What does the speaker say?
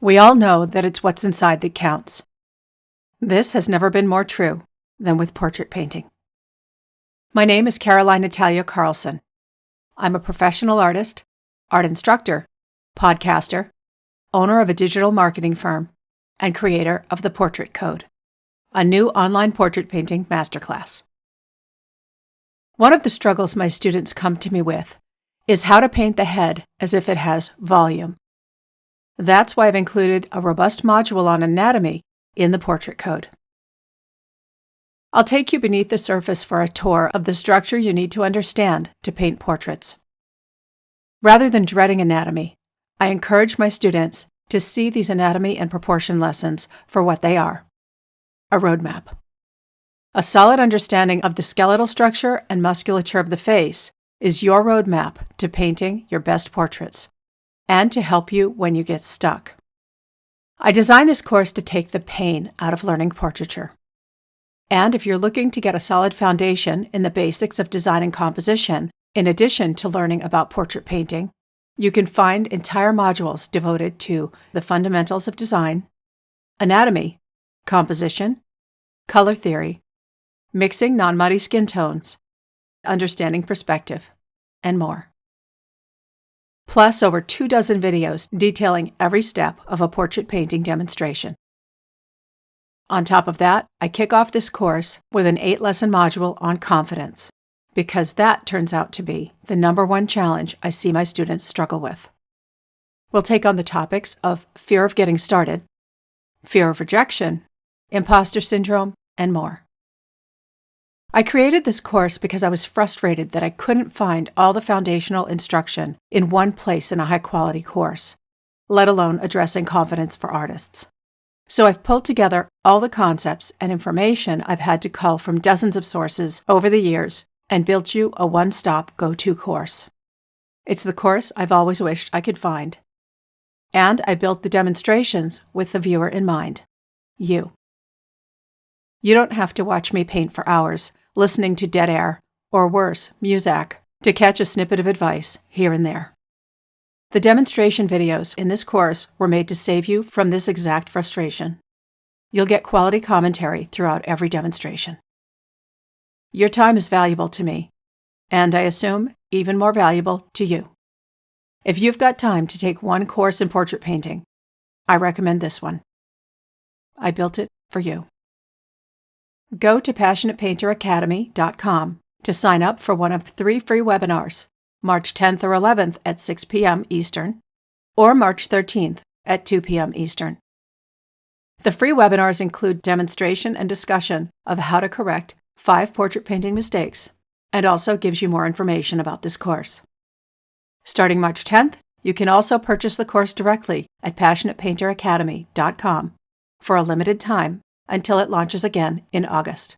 We all know that it's what's inside that counts. This has never been more true than with portrait painting. My name is CaroIine Italia Carlson. I'm a professional artist, art instructor, podcaster, owner of a digital marketing firm, and creator of the Portrait Code, a new online portrait painting masterclass. One of the struggles my students come to me with is how to paint the head as if it has volume. That's why I've included a robust module on anatomy in the Portrait Code. I'll take you beneath the surface for a tour of the structure you need to understand to paint portraits. Rather than dreading anatomy, I encourage my students to see these anatomy and proportion lessons for what they are: a roadmap. A solid understanding of the skeletal structure and musculature of the face is your roadmap to painting your best portraits, and to help you when you get stuck. I designed this course to take the pain out of learning portraiture. And if you're looking to get a solid foundation in the basics of design and composition, in addition to learning about portrait painting, you can find entire modules devoted to the fundamentals of design, anatomy, composition, color theory, mixing non-muddy skin tones, understanding perspective, and more. Plus over 24 videos detailing every step of a portrait painting demonstration. On top of that, I kick off this course with an 8-lesson module on confidence, because that turns out to be the #1 challenge I see my students struggle with. We'll take on the topics of fear of getting started, fear of rejection, imposter syndrome, and more. I created this course because I was frustrated that I couldn't find all the foundational instruction in one place in a high-quality course, let alone addressing confidence for artists. So I've pulled together all the concepts and information I've had to cull from dozens of sources over the years and built you a one-stop go-to course. It's the course I've always wished I could find. And I built the demonstrations with the viewer in mind, you. You don't have to watch me paint for hours, listening to dead air, or worse, muzak, to catch a snippet of advice here and there. The demonstration videos in this course were made to save you from this exact frustration. You'll get quality commentary throughout every demonstration. Your time is valuable to me, and I assume even more valuable to you. If you've got time to take one course in portrait painting, I recommend this one. I built it for you. Go to passionatepainteracademy.com to sign up for one of 3 free webinars, March 10th or 11th at 6 p.m. Eastern, or March 13th at 2 p.m. Eastern. The free webinars include demonstration and discussion of how to correct 5 portrait painting mistakes, and also gives you more information about this course. Starting March 10th, you can also purchase the course directly at passionatepainteracademy.com for a limited time until it launches again in August.